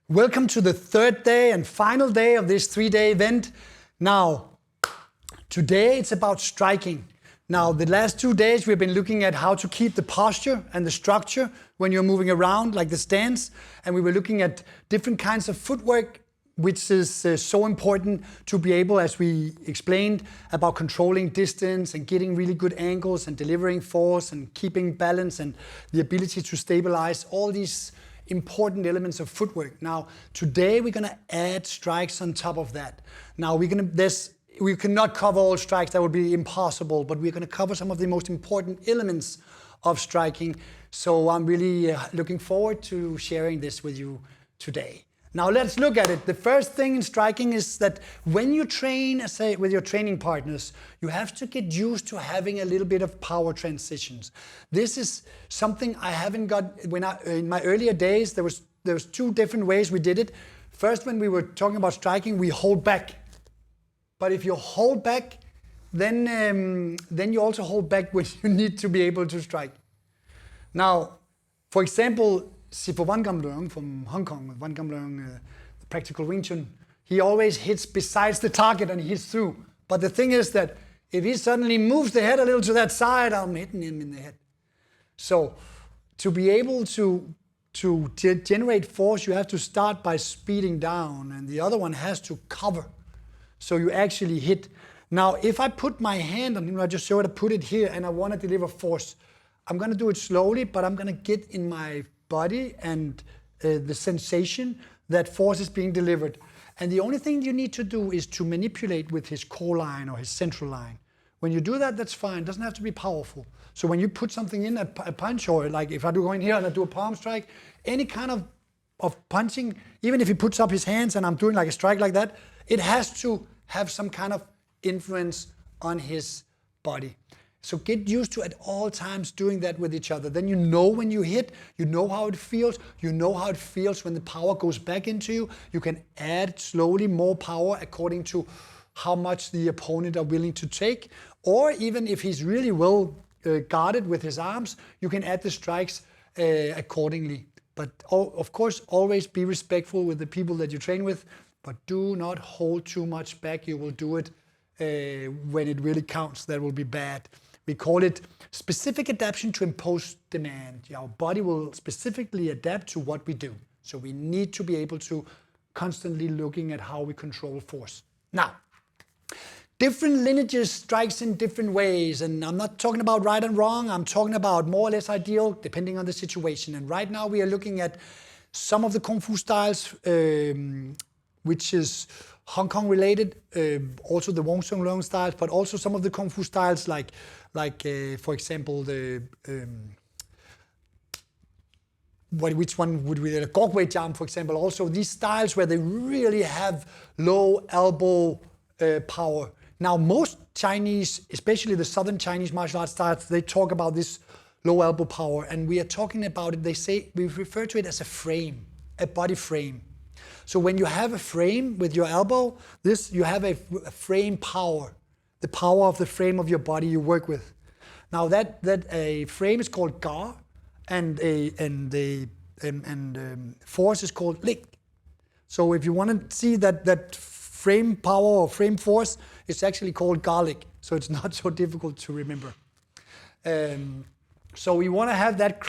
Welcome to the third day and final day of this 3-day event. Now, today it's about striking. Now, the last 2 days we've been looking at how to keep the posture and the structure when you're moving around, like the stance. And we were looking at different kinds of footwork, which is so important to be able, as we explained, about controlling distance and getting really good angles and delivering force and keeping balance and the ability to stabilize, all these important elements of footwork. Now, today we're going to add strikes on top of that. Now, we cannot cover all strikes, that would be impossible, but we're going to cover some of the most important elements of striking. So I'm really looking forward to sharing this with you today. Now let's look at it. The first thing in striking is that when you train, say, with your training partners, you have to get used to having a little bit of power transitions. This is something I haven't got. In my earlier days, there was 2 different ways we did it. First, when we were talking about striking, we hold back. But if you hold back, then you also hold back when you need to be able to strike. Now, for example, Sifu Wan Gam Leung from Hong Kong, Wan Gam Leung, the practical Wing Chun, he always hits besides the target and he hits through. But the thing is that if he suddenly moves the head a little to that side, I'm hitting him in the head. So to be able to generate force, you have to start by speeding down, and the other one has to cover. So you actually hit. Now, if I put my hand on him, I just showed I put it here and I want to deliver force. I'm going to do it slowly, but I'm going to get in my body and the sensation that force is being delivered. And the only thing you need to do is to manipulate with his core line or his central line. When you do that, that's fine. It doesn't have to be powerful. So when you put something in, a punch, or like if I do go in here and I do a palm strike, any kind of punching, even if he puts up his hands and I'm doing like a strike like that, it has to have some kind of influence on his body. So get used to at all times doing that with each other. Then you know when you hit, you know how it feels. You know how it feels when the power goes back into you. You can add slowly more power according to how much the opponent are willing to take. Or even if he's really well guarded with his arms, you can add the strikes accordingly. But of course, always be respectful with the people that you train with, but do not hold too much back. You will do it when it really counts. That will be bad. We call it specific adaptation to imposed demand. Our body will specifically adapt to what we do. So we need to be able to constantly looking at how we control force. Now, different lineages strikes in different ways. And I'm not talking about right and wrong. I'm talking about more or less ideal, depending on the situation. And right now we are looking at some of the Kung Fu styles, which is Hong Kong related, also the Wing Chun Lineage styles, but also some of the Kung Fu styles like for example, the which one would be the Gok Wei Jam, for example. Also these styles where they really have low elbow power. Now most Chinese, especially the Southern Chinese martial arts styles, they talk about this low elbow power, and we are talking about it. They say we refer to it as a frame, a body frame. So when you have a frame with your elbow, you have a frame power, the power of the frame of your body you work with. Now that a frame is called ga, and force is called lig. So if you want to see that frame power or frame force, it's actually called garlic. So it's not so difficult to remember. So we want to have that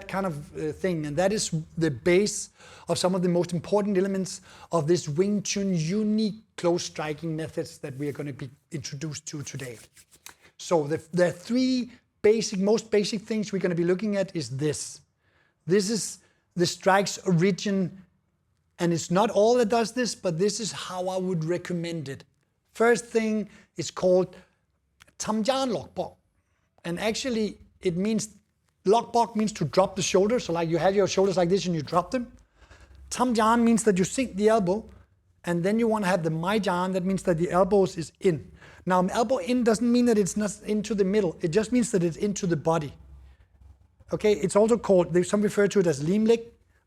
kind of thing, and that is the base of some of the most important elements of this Wing Chun unique close striking methods that we are going to be introduced to today. So the 3 most basic things we're going to be looking at is this. This is the strike's origin, and it's not all that does this, but this is how I would recommend it. First thing is called Tam Jan Lok Bok, and actually it means, Lok Bok means to drop the shoulders. So like you have your shoulders like this and you drop them. Tam Jan means that you sink the elbow, and then you want to have the Mai Jan. That means that the elbows is in. Now, elbow in doesn't mean that it's not into the middle. It just means that it's into the body. Okay, it's also called, some refer to it as lim lig,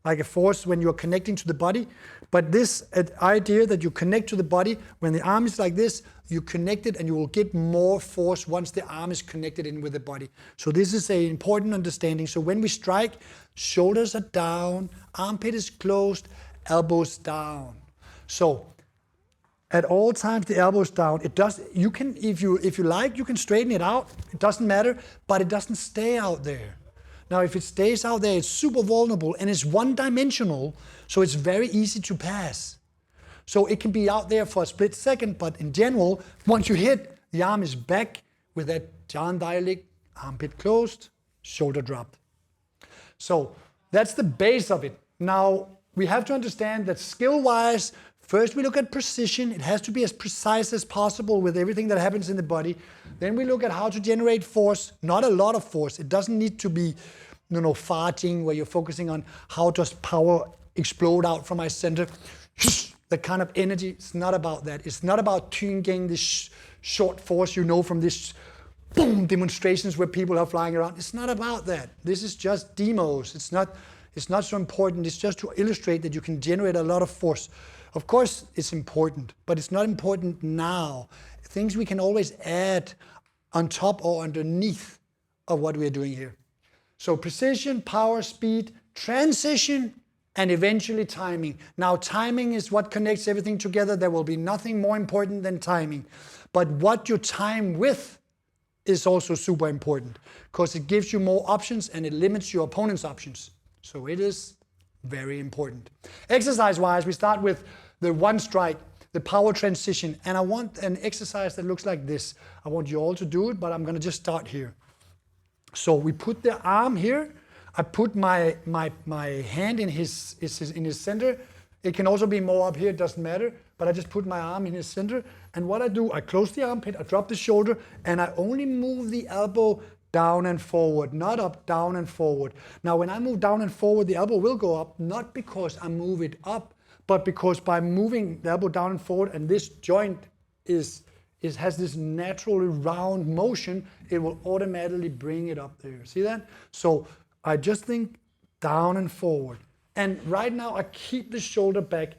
like a force when you're connecting to the body. But this idea that you connect to the body, when the arm is like this, you connect it and you will get more force once the arm is connected in with the body. So this is an important understanding. So when we strike, shoulders are down, armpit is closed, elbows down. So at all times the elbows down. It does. You can, if you like, you can straighten it out. It doesn't matter, but it doesn't stay out there. Now, if it stays out there, it's super vulnerable and it's one-dimensional, so it's very easy to pass. So it can be out there for a split second, but in general, once you hit, the arm is back with that John dialect, armpit closed, shoulder dropped. So that's the base of it. Now, we have to understand that skill-wise, first we look at precision. It has to be as precise as possible with everything that happens in the body. Then we look at how to generate force, not a lot of force. It doesn't need to be, farting, where you're focusing on how does power explode out from my center. The kind of energy, it's not about that. It's not about tuning this short force, from this boom demonstrations where people are flying around. It's not about that. This is just demos. It's not so important. It's just to illustrate that you can generate a lot of force. Of course, it's important, but it's not important now. Things we can always add on top or underneath of what we're doing here. So precision, power, speed, transition, and eventually timing. Now, timing is what connects everything together. There will be nothing more important than timing. But what you time with is also super important because it gives you more options and it limits your opponent's options. So it is very important. Exercise-wise, we start with the one strike, the power transition. And I want an exercise that looks like this. I want you all to do it, but I'm going to just start here. So we put the arm here. I put my hand in his center. It can also be more up here, it doesn't matter. But I just put my arm in his center. And what I do, I close the armpit, I drop the shoulder, and I only move the elbow down and forward, not up, down and forward. Now, when I move down and forward, the elbow will go up, not because I move it up, but because by moving the elbow down and forward, and this joint has this naturally round motion, it will automatically bring it up there. See that? So I just think down and forward. And right now I keep the shoulder back.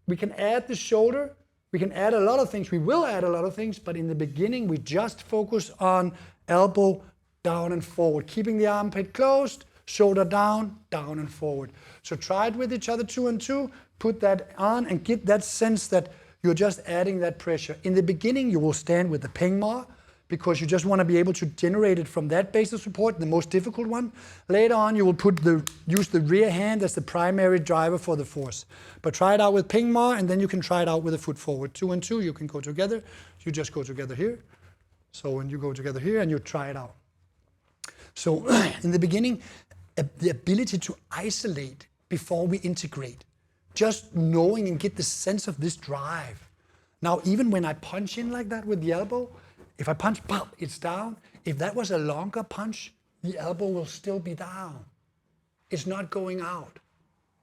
We can add the shoulder. We can add a lot of things. We will add a lot of things, but in the beginning we just focus on elbow down and forward, keeping the armpit closed, shoulder down, down and forward. So try it with each other 2 and 2, put that on and get that sense that you're just adding that pressure. In the beginning, you will stand with the ping ma because you just want to be able to generate it from that base of support, the most difficult one. Later on, you will use the rear hand as the primary driver for the force. But try it out with ping ma, and then you can try it out with a foot forward. 2 and 2, you can go together. You just go together here. So when you go together here, and you try it out. So in the beginning, the ability to isolate before we integrate. Just knowing and get the sense of this drive. Now, even when I punch in like that with the elbow, if I punch, pop, it's down. If that was a longer punch, the elbow will still be down. It's not going out.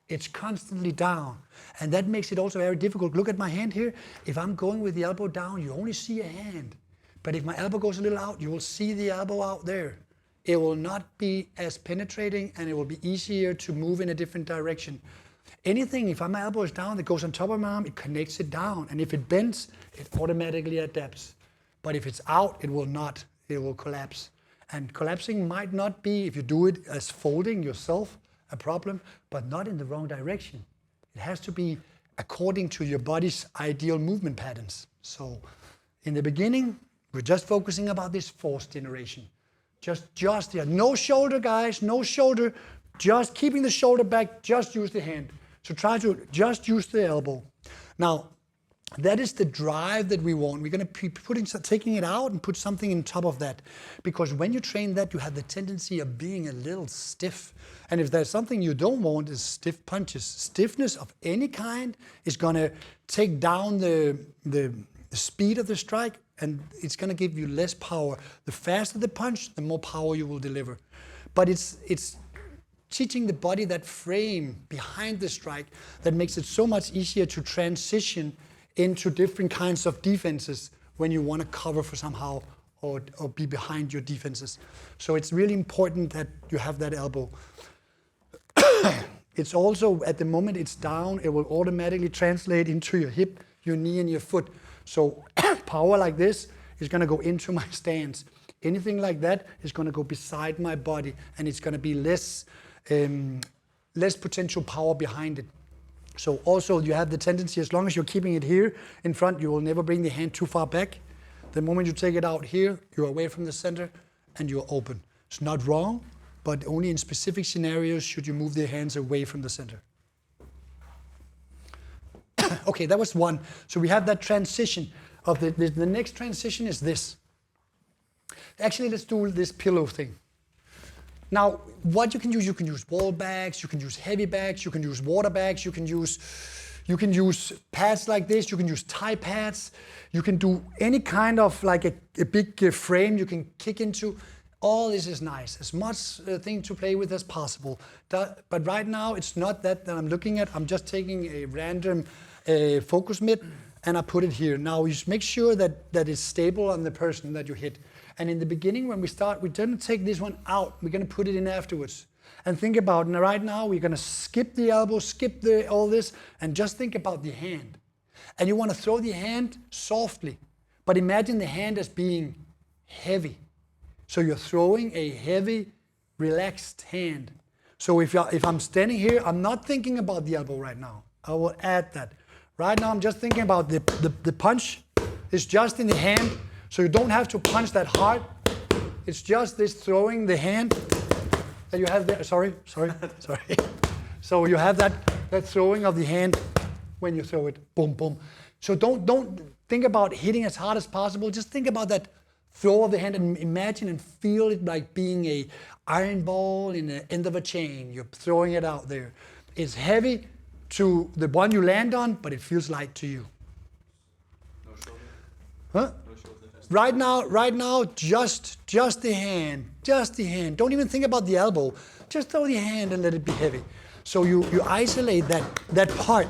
It's constantly down. And that makes it also very difficult. Look at my hand here. If I'm going with the elbow down, you only see a hand. But if my elbow goes a little out, you will see the elbow out there. It will not be as penetrating and it will be easier to move in a different direction. Anything, if my elbow is down, that goes on top of my arm, it connects it down. And if it bends, it automatically adapts. But if it's out, it will not. It will collapse. And collapsing might not be, if you do it as folding yourself, a problem, but not in the wrong direction. It has to be according to your body's ideal movement patterns. So in the beginning, we're just focusing about this force generation. Just yeah. No shoulder, guys, no shoulder. Just keeping the shoulder back, just use the hand. So try to just use the elbow. Now, that is the drive that we want. We're going to be taking it out and put something on top of that. Because when you train that, you have the tendency of being a little stiff. And if there's something you don't want, is stiff punches. Stiffness of any kind is going to take down the speed of the strike, and it's going to give you less power. The faster the punch, the more power you will deliver. But it's teaching the body that frame behind the strike that makes it so much easier to transition into different kinds of defenses when you want to cover for somehow or be behind your defenses. So it's really important that you have that elbow. It's also, at the moment it's down, it will automatically translate into your hip, your knee, and your foot. So power like this is going to go into my stance. Anything like that is going to go beside my body, and it's going to be less potential power behind it. So also you have the tendency, as long as you're keeping it here in front, you will never bring the hand too far back. The moment you take it out here, you're away from the center and you're open. It's not wrong, but only in specific scenarios should you move the hands away from the center. Okay, that was one. So we have that transition of the next transition is this. Actually, let's do this pillow thing. Now, what you can use wall bags, you can use heavy bags, you can use water bags, you can use pads like this, you can use Thai pads, you can do any kind of like a big frame you can kick into. All this is nice, as much thing to play with as possible. But right now, it's not that I'm looking at. I'm just taking a random focus mitt and I put it here. Now, you just make sure that it's stable on the person that you hit. And in the beginning, when we start, we're going to take this one out. We're going to put it in afterwards. And think about, right now, we're going to skip the elbow, skip all this, and just think about the hand. And you want to throw the hand softly. But imagine the hand as being heavy. So you're throwing a heavy, relaxed hand. So if I'm standing here, I'm not thinking about the elbow right now. I will add that. Right now, I'm just thinking about the punch is just in the hand. So you don't have to punch that hard. It's just this throwing the hand that you have there. Sorry. So you have that throwing of the hand when you throw it. Boom, boom. So don't think about hitting as hard as possible. Just think about that throw of the hand and imagine and feel it like being a iron ball in the end of a chain. You're throwing it out there. It's heavy to the one you land on, but it feels light to you. No shoulder? Huh? Right now, just the hand. Don't even think about the elbow. Just throw the hand and let it be heavy. So you isolate that part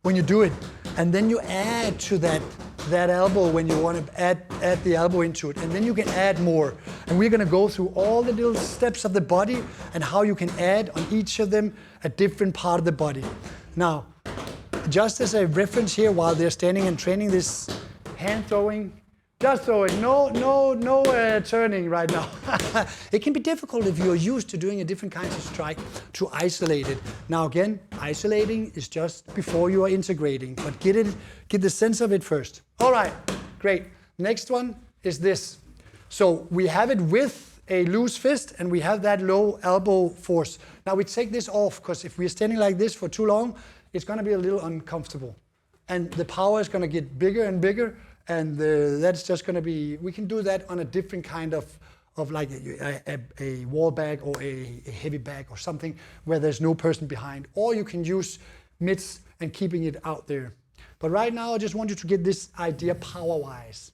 when you do it, and then you add to that elbow when you want to add the elbow into it, and then you can add more. And we're going to go through all the little steps of the body and how you can add on each of them a different part of the body. Now, just as a reference here, while they're standing and training this hand throwing. Just throw it. No turning right now. It can be difficult if you're used to doing a different kinds of strike to isolate it. Now again, isolating is just before you are integrating, but get the sense of it first. All right, great. Next one is this. So we have it with a loose fist and we have that low elbow force. Now we take this off because if we're standing like this for too long, it's going to be a little uncomfortable. And the power is going to get bigger and bigger. And that's just going to be, we can do that on a different kind of like a wall bag or a heavy bag or something where there's no person behind. Or you can use mitts and keeping it out there. But right now, I just want you to get this idea power-wise.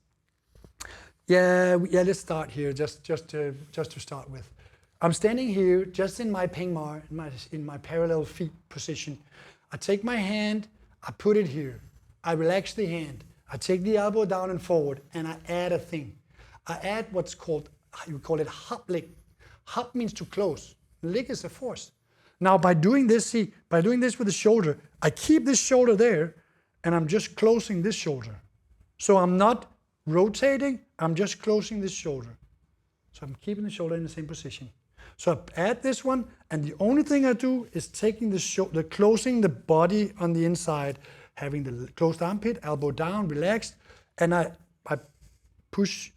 Yeah, let's start here, just to start with. I'm standing here, just in my pengmar, in my parallel feet position. I take my hand, I put it here. I relax the hand. I take the elbow down and forward, and I add a thing. I add what's called, you call it hop leg. Hop means to close. Leg is a force. Now, by doing this with the shoulder, I keep this shoulder there, and I'm just closing this shoulder. So I'm not rotating, I'm just closing this shoulder. So I'm keeping the shoulder in the same position. So I add this one, and the only thing I do is taking the shoulder, closing the body on the inside, having the closed armpit, elbow down, relaxed, and I push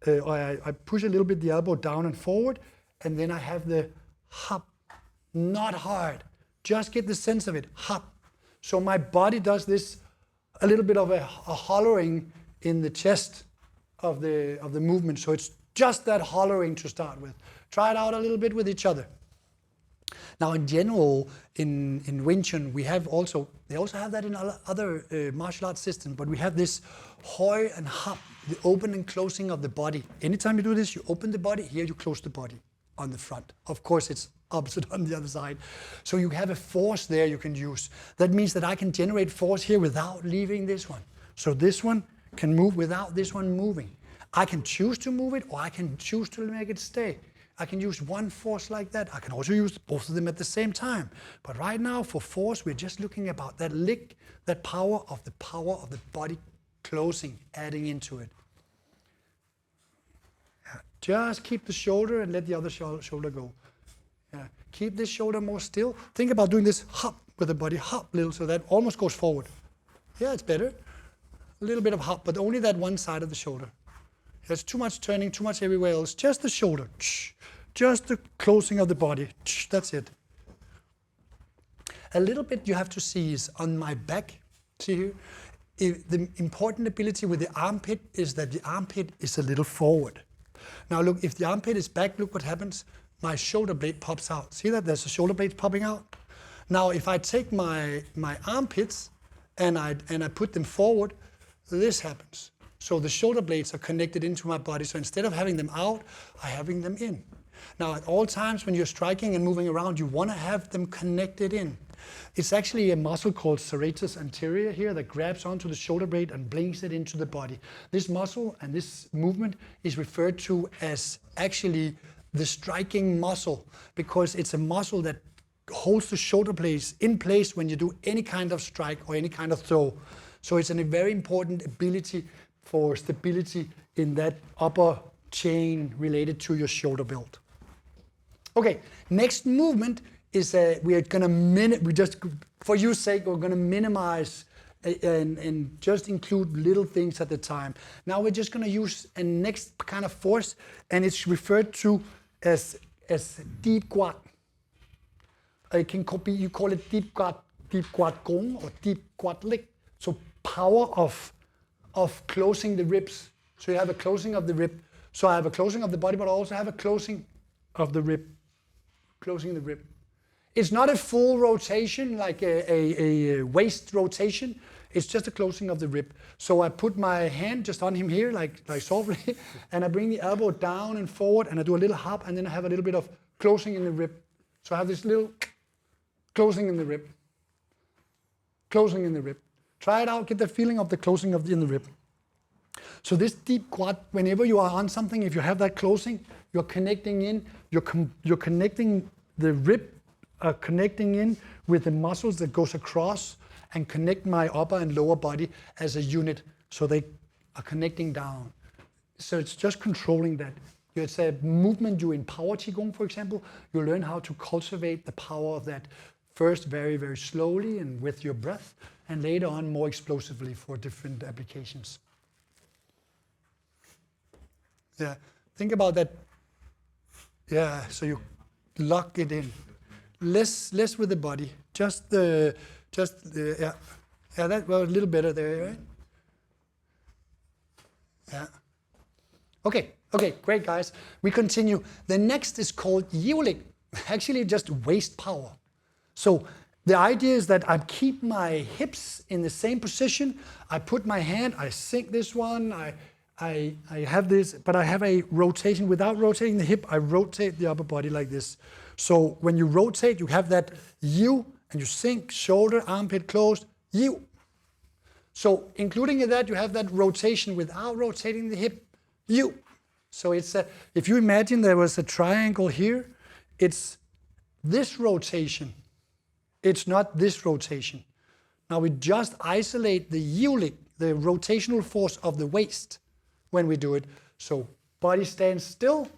a little bit the elbow down and forward, and then I have the hop, not hard. Just get the sense of it, hop. So my body does this, a little bit of a hollowing in the chest of the movement. So it's just that hollowing to start with. Try it out a little bit with each other. Now, in general, in Wing Chun, they also have that in other martial arts systems, but we have this hoi and hop, the open and closing of the body. Anytime you do this, you open the body, here you close the body on the front. Of course, it's opposite on the other side. So you have a force there you can use. That means that I can generate force here without leaving this one. So this one can move without this one moving. I can choose to move it, or I can choose to make it stay. I can use one force like that. I can also use both of them at the same time. But right now, for force, we're just looking about that lick, that power of the body closing, adding into it. Yeah. Just keep the shoulder and let the other shoulder go. Yeah. Keep this shoulder more still. Think about doing this hop, with the body, hop little, so that almost goes forward. Yeah, it's better. A little bit of hop, but only that one side of the shoulder. There's too much turning, too much everywhere else. Just the shoulder. Just the closing of the body. That's it. A little bit you have to see is on my back. See here? The important ability with the armpit is that the armpit is a little forward. Now look, if the armpit is back, look what happens. My shoulder blade pops out. See that? There's a shoulder blade popping out. Now if I take my armpits and I put them forward, this happens. So the shoulder blades are connected into my body. So instead of having them out, I'm having them in. Now at all times when you're striking and moving around, you want to have them connected in. It's actually a muscle called serratus anterior here that grabs onto the shoulder blade and brings it into the body. This muscle and this movement is referred to as actually the striking muscle, because it's a muscle that holds the shoulder blades in place when you do any kind of strike or any kind of throw. So it's a very important ability for stability in that upper chain related to your shoulder belt. Okay, next movement is we are going to for your sake, we're going to minimize and just include little things at the time. Now we're just going to use a next kind of force, and it's referred to as deep quad. It can be, you call it deep quad gong or deep quad leg. So power of closing the ribs. So you have a closing of the rib. So I have a closing of the body, but I also have a closing of the rib. Closing the rib. It's not a full rotation like a waist rotation. It's just a closing of the rib. So I put my hand just on him here, like softly, and I bring the elbow down and forward, and I do a little hop, and then I have a little bit of closing in the rib. So I have this little closing in the rib. Closing in the rib. Try it out, get the feeling of the closing in the rib. So this deep quad, whenever you are on something, if you have that closing, you're connecting in, you're connecting the rib, connecting in with the muscles that goes across and connect my upper and lower body as a unit. So they are connecting down. So it's just controlling that. It's a movement you in power Qigong, for example. You learn how to cultivate the power of that first very, very slowly and with your breath, and later on more explosively for different applications. Yeah, think about that. Yeah, so you lock it in. Less with the body. Yeah, that was a little better there, right? Yeah. Okay, great guys. We continue. The next is called Yiuling. Actually, just waist power. So the idea is that I keep my hips in the same position. I put my hand, I sink this one, I have this, but I have a rotation. Without rotating the hip, I rotate the upper body like this. So when you rotate, you have that U, and you sink, shoulder, armpit closed, U. So including in that, you have that rotation without rotating the hip, U. So it's if you imagine there was a triangle here, it's this rotation. It's not this rotation. Now we just isolate the Yiuling, the rotational force of the waist when we do it. So body stands still,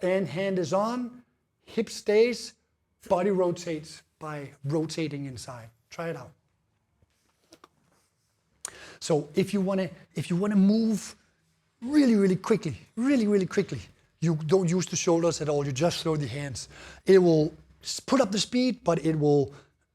and hand is on, hip stays, body rotates by rotating inside. Try it out. So if you want to move really quickly, you don't use the shoulders at all. You just throw the hands. It will put up the speed, but it will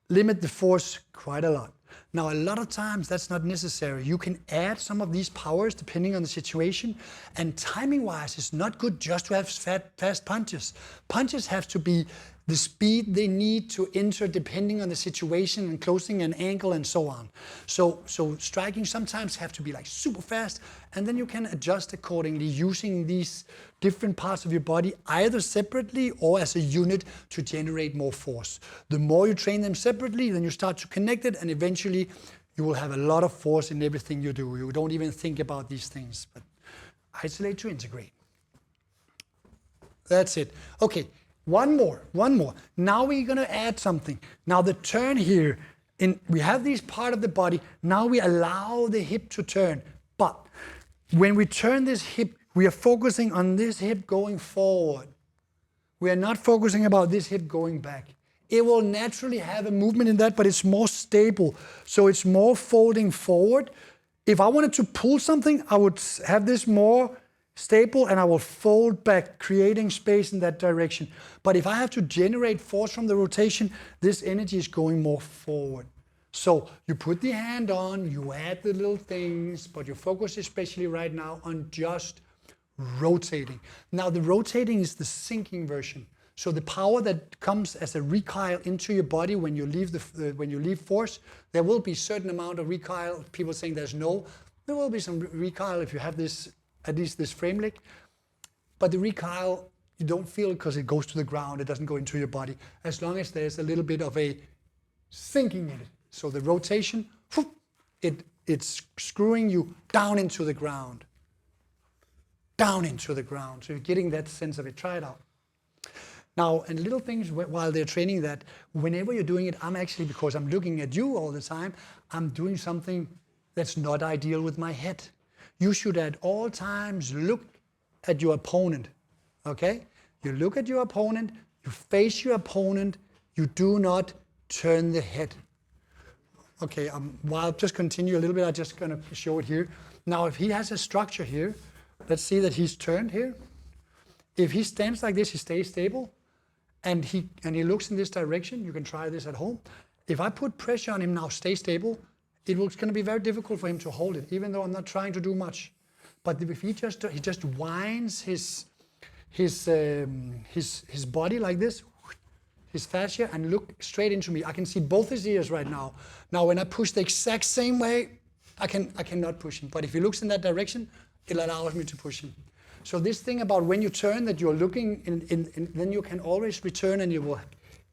limit the force quite a lot. Now, a lot of times that's not necessary. You can add some of these powers depending on the situation, and timing-wise, it's not good just to have fast punches. Punches have to be the speed they need to enter depending on the situation and closing an angle and so on. So striking sometimes have to be like super fast, and then you can adjust accordingly using these different parts of your body either separately or as a unit to generate more force. The more you train them separately, then you start to connect it, and eventually you will have a lot of force in everything you do. You don't even think about these things, but isolate to integrate. That's it. Okay. One more. Now we're going to add something. Now the turn here, we have this part of the body. Now we allow the hip to turn. But when we turn this hip, we are focusing on this hip going forward. We are not focusing about this hip going back. it will naturally have a movement in that, but it's more stable. So it's more folding forward. If I wanted to pull something, I would have this more stable and I will fold back, creating space in that direction. But if I have to generate force from the rotation, this energy is going more forward. So you put the hand on, you add the little things, but you focus especially right now on just rotating. Now the rotating is the sinking version. So the power that comes as a recoil into your body when you leave when you leave force, there will be certain amount of recoil. People saying there will be some recoil if you have this, at least this frame leg. But the recoil, you don't feel it because it goes to the ground. It doesn't go into your body. As long as there's a little bit of a sinking in it. So the rotation, it's screwing you down into the ground. Down into the ground. So you're getting that sense of it. Try it out. Now, and little things while they're training that, whenever you're doing it, I'm actually, because I'm looking at you all the time, I'm doing something that's not ideal with my head. You should at all times look at your opponent, okay? You look at your opponent, you face your opponent, you do not turn the head. Okay, while I'll just continue a little bit, I'm just gonna show it here. Now, if he has a structure here, let's see that he's turned here. If he stands like this, he stays stable, and he looks in this direction. You can try this at home. If I put pressure on him now, stay stable, it's going to be very difficult for him to hold it, even though I'm not trying to do much. But if he just winds his body like this, his fascia, and look straight into me. I can see both his ears right now. Now, when I push the exact same way, I cannot push him. But if he looks in that direction, it allows me to push him. So this thing about when you turn, that you're looking, then you can always return and you will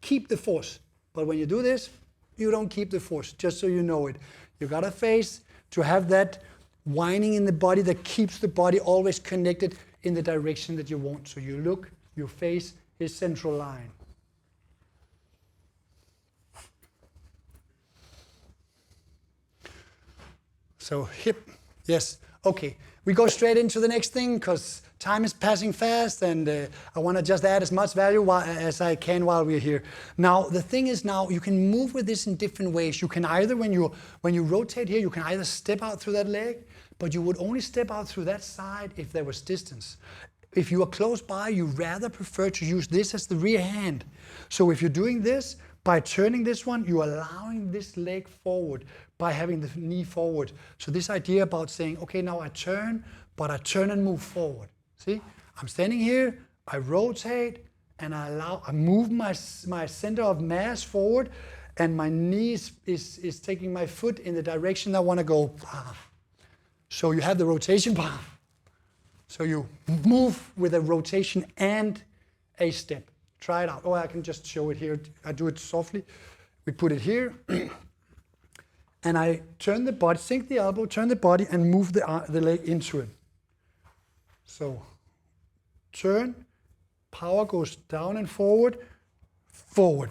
keep the force. But when you do this, you don't keep the force, just so you know it. You got to face to have that winding in the body that keeps the body always connected in the direction that you want. So you look, you face his central line. So hip, yes, okay. We go straight into the next thing because time is passing fast, and I want to just add as much value as I can while we're here. Now, the thing is, now you can move with this in different ways. You can either, when you rotate here, you can either step out through that leg, but you would only step out through that side if there was distance. If you are close by, you rather prefer to use this as the rear hand. So if you're doing this, by turning this one, you're allowing this leg forward by having the knee forward. So this idea about saying, okay, now I turn, but I turn and move forward. See, I'm standing here, I rotate, and I move my center of mass forward, and my knee is taking my foot in the direction I want to go. So you have the rotation. So you move with a rotation and a step. Try it out. Oh, I can just show it here. I do it softly. We put it here. And I turn the body, sink the elbow, turn the body, and move the leg into it. So turn, power goes down and forward, forward.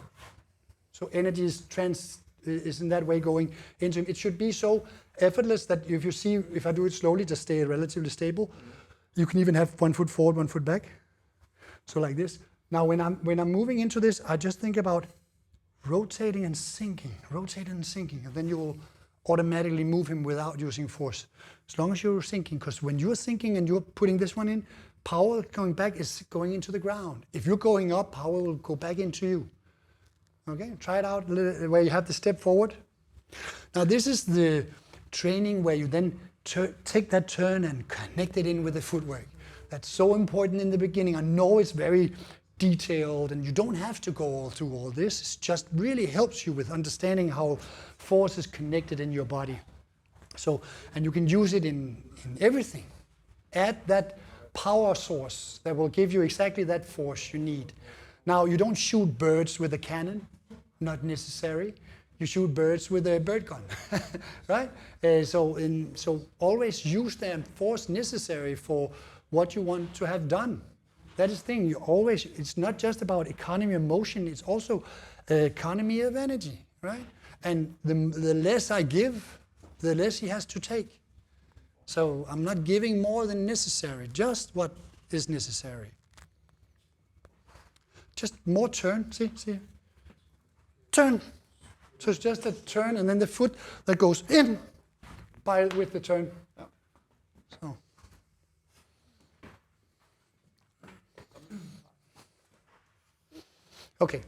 So energy is in that way going into him. It should be so effortless that if I do it slowly, just stay relatively stable. You can even have 1 foot forward, 1 foot back. So like this. Now when I'm moving into this, I just think about rotating and sinking, and then you will automatically move him without using force. As long as you're sinking, because when you're sinking and you're putting this one in, power going back is going into the ground. If you're going up, power will go back into you. Okay, try it out where you have the step forward. Now this is the training where you then take that turn and connect it in with the footwork. That's so important in the beginning. I know it's very detailed, and you don't have to go through all this. It just really helps you with understanding how force is connected in your body. So, and you can use it in everything. Add that power source that will give you exactly that force you need. Now, you don't shoot birds with a cannon, not necessary. You shoot birds with a bird gun, right? So always use the force necessary for what you want to have done. That is the thing. It's not just about economy of motion, it's also economy of energy, right? And the less I give, the less he has to take. So I'm not giving more than necessary, just what is necessary. Just more turn, see? turn. So it's just a turn, and then the foot that goes in with the turn. Ja. So. Okay,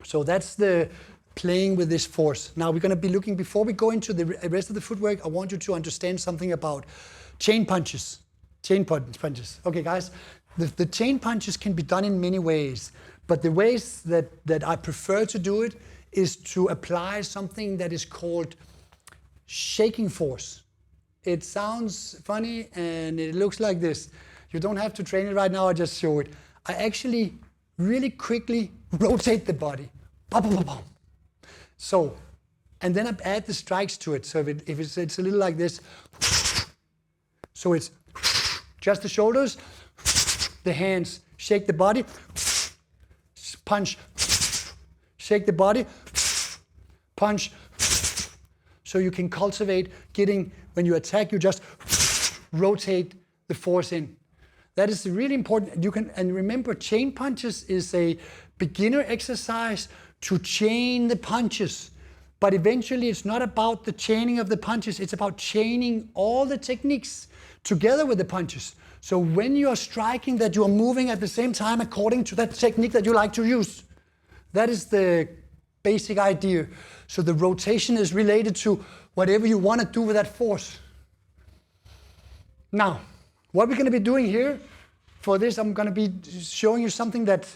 so that's the playing with this force. Now we're going to be looking, before we go into the rest of the footwork, I want you to understand something about chain punches. Punches. Okay, guys, the chain punches can be done in many ways, but the ways that I prefer to do it is to apply something that is called shaking force. It sounds funny and it looks like this. You don't have to train it right now, I just show it. I actually really quickly rotate the body. Boom, boom, boom, boom. So, and then I add the strikes to it. So if it's a little like this, so it's just the shoulders, the hands, shake the body, punch, shake the body, punch. So you can cultivate getting, when you attack, you just rotate the force in. That is really important. You can, and remember, chain punches is a beginner exercise to chain the punches. But eventually it's not about the chaining of the punches, it's about chaining all the techniques together with the punches. So when you are striking, that you are moving at the same time according to that technique that you like to use. That is the basic idea. So the rotation is related to whatever you want to do with that force. Now, what we're going to be doing here, for this I'm going to be showing you something that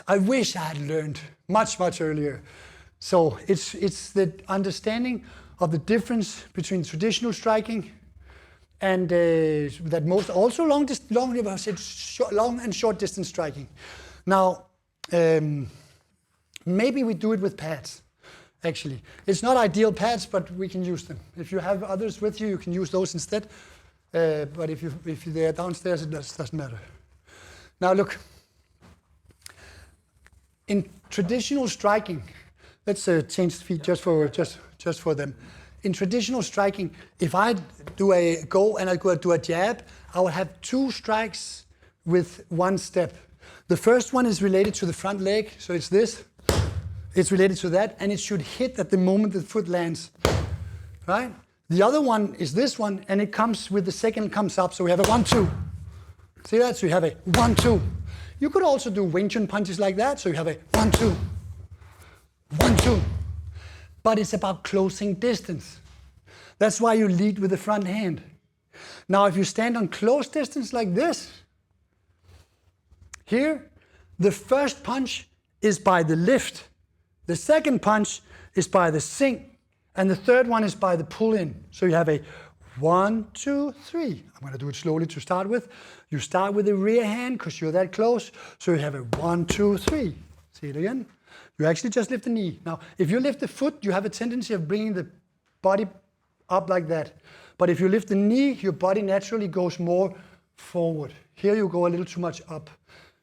I wish I had learned much earlier. So it's the understanding of the difference between traditional striking and that most also long and short distance striking. Now, maybe we do it with pads. Actually, it's not ideal pads, but we can use them. If you have others with you, you can use those instead. But if they're downstairs, it doesn't matter. Now look, in traditional striking, let's change the feet just for them. In traditional striking, if I do a go and I go do a jab, I will have two strikes with one step. The first one is related to the front leg, so it's this. It's related to that, and it should hit at the moment the foot lands, right? The other one is this one, and it comes with the second comes up, so we have a 1-2. See that? So you have a 1-2. You could also do Wing Chun punches like that, so you have a 1-2, 1-2. But it's about closing distance. That's why you lead with the front hand. Now, if you stand on close distance like this, here, the first punch is by the lift. The second punch is by the sink. And the third one is by the pull-in. So you have a 1, 2, 3. I'm going to do it slowly to start with. You start with the rear hand because you're that close. So you have a 1, 2, 3. See it again? You actually just lift the knee. Now, if you lift the foot, you have a tendency of bringing the body up like that. But if you lift the knee, your body naturally goes more forward. Here you go a little too much up.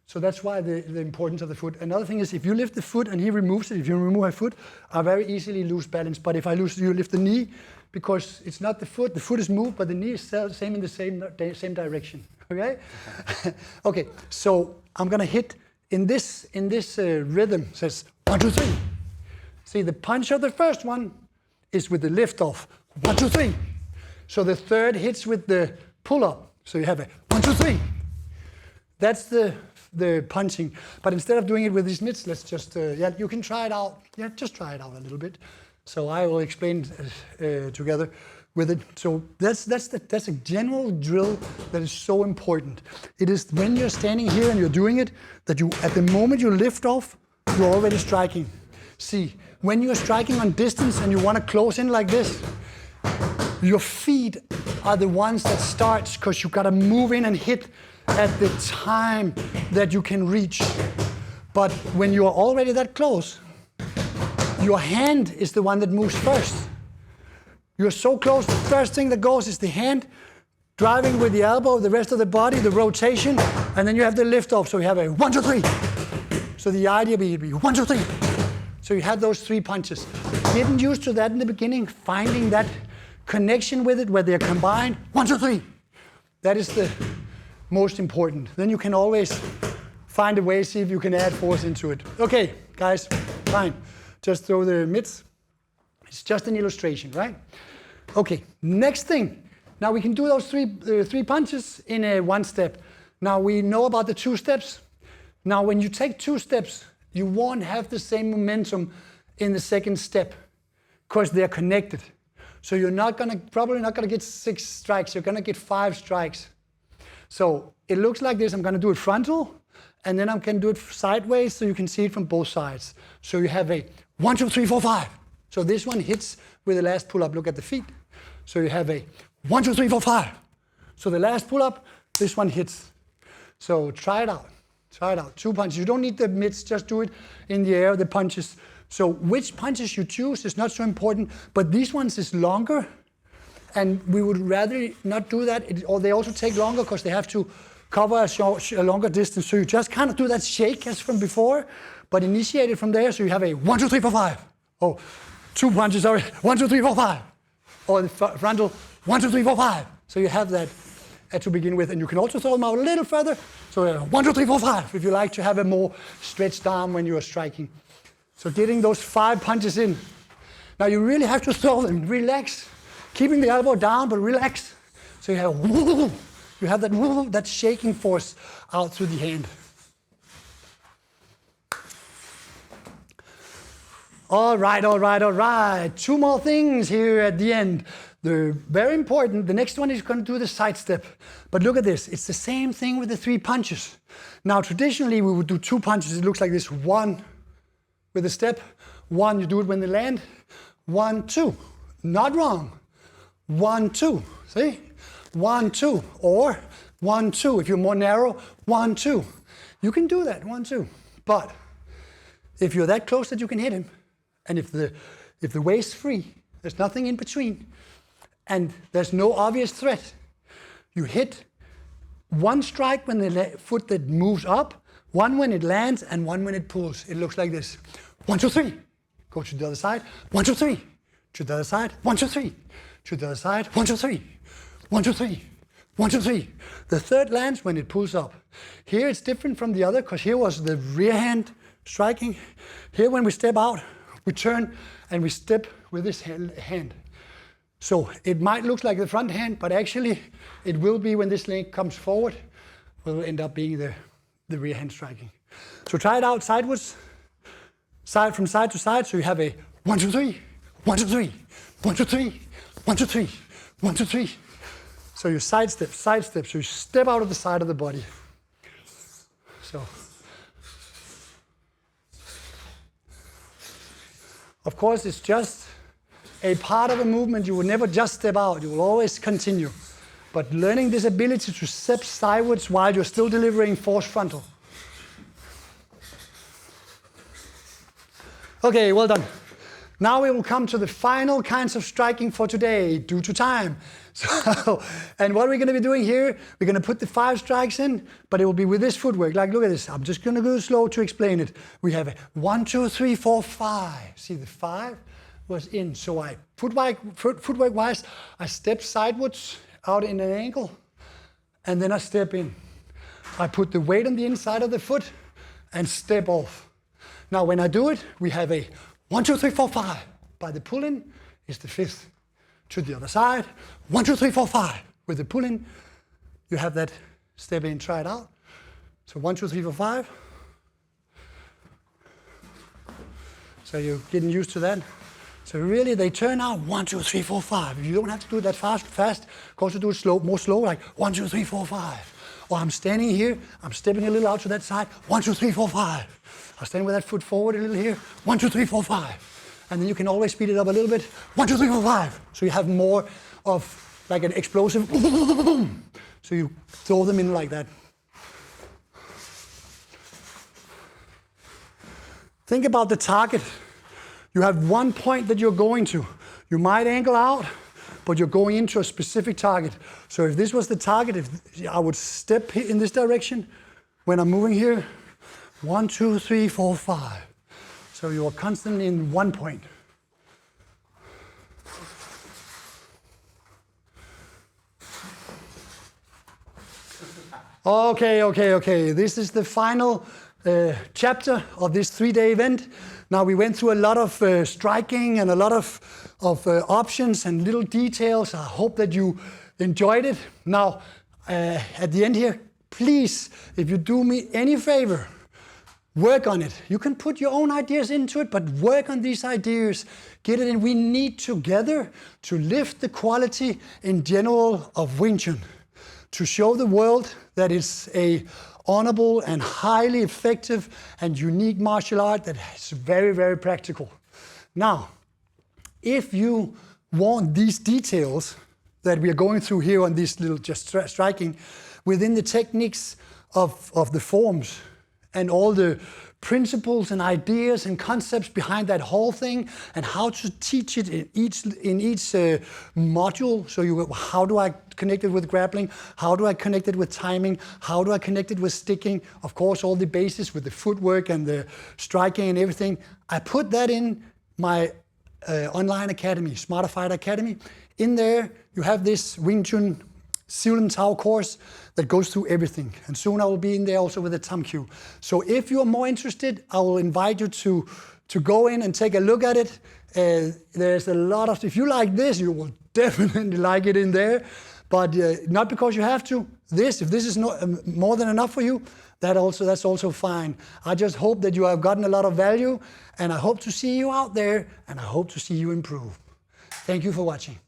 So that's why the importance of the foot. Another thing is if you lift the foot and he removes it, if you remove my foot, I very easily lose balance. But if you lift the knee, because it's not the foot is moved, but the knee is same in the same direction. Okay? Okay, so I'm gonna hit in this rhythm, says 1, 2, 3. See, the punch of the first one is with the lift off. 1, 2, 3. So the third hits with the pull up. So you have a 1, 2, 3. That's the punching. But instead of doing it with these mitts, let's just, you can try it out. Yeah, just try it out a little bit. So I will explain together with it. So that's a general drill that is so important. It is when you're standing here and you're doing it, that you, at the moment you lift off, you're already striking. See, when you're striking on distance and you want to close in like this, your feet are the ones that starts because you got to move in and hit at the time that you can reach. But when you are already that close, your hand is the one that moves first. You're so close, the first thing that goes is the hand, driving with the elbow, the rest of the body, the rotation, and then you have the lift off. So you have a 1, 2, 3. So the idea would be 1, 2, 3. So you have those 3 punches. Getting used to that in the beginning, finding that connection with it where they're combined, 1, 2, 3. That is the most important. Then you can always find a way, see if you can add force into it. Okay, guys, fine. just throw the mitts. It's just an illustration, right? Okay, next thing. Now we can do those three punches in a one step. Now we know about the 2 steps. Now when you take 2 steps, you won't have the same momentum in the second step because they're connected. So you're probably not gonna get 6 strikes, you're gonna get 5 strikes. So it looks like this. I'm gonna do it frontal, and then I can do it sideways so you can see it from both sides. So you have a 1, 2, 3, 4, 5. So this one hits with the last pull-up. Look at the feet. So you have a 1, 2, 3, 4, 5. So the last pull-up, this one hits. So try it out. Try it out. 2 punches. You don't need the mitts. Just do it in the air, the punches. So which punches you choose is not so important, but these ones is longer, and we would rather not do that. Or they also take longer because they have to cover a longer distance. So you just kind of do that shake as from before, but initiate it from there. So you have a 1, 2, 3, 4, 5. Oh, 2 punches, sorry. 1, 2, 3, 4, 5. Or the frontal, 1, 2, 3, 4, 5. So you have that to begin with, and you can also throw them out a little further. So 1, 2, 3, 4, 5, if you like to have a more stretched arm when you are striking. So getting those 5 punches in. Now you really have to throw them, relax, keeping the elbow down, but relax. So you have that shaking force out through the hand. All right. 2 more things here at the end. They're very important. The next one is going to do the side step. But look at this. It's the same thing with the 3 punches. Now, traditionally, we would do 2 punches. It looks like this. 1 with a step. 1, you do it when they land. 1, 2. Not wrong. 1, 2. See? 1, 2. Or 1, 2. If you're more narrow, 1, 2. You can do that. 1, 2. But if you're that close that you can hit him, and if the waist's free, there's nothing in between, and there's no obvious threat, you hit 1 strike when the foot that moves up, 1 when it lands, and 1 when it pulls. It looks like this. 1, 2, 3. Go to the other side. 1, 2, 3. To the other side. 1, 2, 3. To the other side. 1, 2, 3. 1, 2, 3. 1, 2, 3. The third lands when it pulls up. Here it's different from the other because here was the rear hand striking. Here when we step out, we turn and we step with this hand. So it might look like the front hand, but actually it will be when this leg comes forward, will end up being the rear hand striking. So try it out sideways, from side to side. So you have a 1, 2, 3, 1, 2, 3, 1, 2, 3, 1, 2, 3, 1, 2, 3. So you side step. So you step out of the side of the body. So. Of course, it's just a part of a movement. You will never just step out. You will always continue. But learning this ability to step sideways while you're still delivering force frontal. Okay, well done. Now we will come to the final kinds of striking for today, due to time. So, and what we're going to be doing here, we're going to put the 5 strikes in, but it will be with this footwork. Like, look at this. I'm just going to go slow to explain it. We have a 1, 2, 3, 4, 5. See, the 5 was in. So footwork-wise, I step sideways out in an angle, and then I step in. I put the weight on the inside of the foot and step off. Now, when I do it, we have a 1, 2, 3, 4, 5. By the pull-in is the 5th. To the other side, 1, 2, 3, 4, 5. With the pull-in, you have that step in, try it out. So 1, 2, 3, 4, 5. So you're getting used to that. So really, they turn out 1, 2, 3, 4, 5. You don't have to do it that fast. Go to do it more slow, like 1, 2, 3, 4, 5. Or I'm standing here, I'm stepping a little out to that side, 1, 2, 3, 4, 5. I'm standing with that foot forward a little here, 1, 2, 3, 4, 5. And then you can always speed it up a little bit, 1, 2, 3, 4, 5. So you have more of like an explosive, so you throw them in like that. Think about the target. You have one point that you're going to. You might angle out, but you're going into a specific target. So if this was the target, if I would step in this direction, when I'm moving here, 1, 2, 3, 4, 5. So you are constantly in one point. Okay. This is the final chapter of this 3-day event. Now we went through a lot of striking and a lot of options and little details. I hope that you enjoyed it. Now at the end here, please, if you do me any favor, work on it. You can put your own ideas into it, but work on these ideas. Get it in. We need together to lift the quality in general of Wing Chun, to show the world that it's a honorable and highly effective and unique martial art that is very, very practical. Now, if you want these details that we are going through here on this little just striking within the techniques of the forms and all the principles and ideas and concepts behind that whole thing, and how to teach it in each module. So how do I connect it with grappling? How do I connect it with timing? How do I connect it with sticking? Of course, all the bases with the footwork and the striking and everything. I put that in my online academy, Smartified Academy. In there, you have this Wing Chun Siulen Tao course that goes through everything. And soon I will be in there also with the Tam Q. So if you are more interested, I will invite you to go in and take a look at it. There's a lot of, if you like this, you will definitely like it in there. But not because you have to. If this is more than enough for you, that's also fine. I just hope that you have gotten a lot of value, and I hope to see you out there, and I hope to see you improve. Thank you for watching.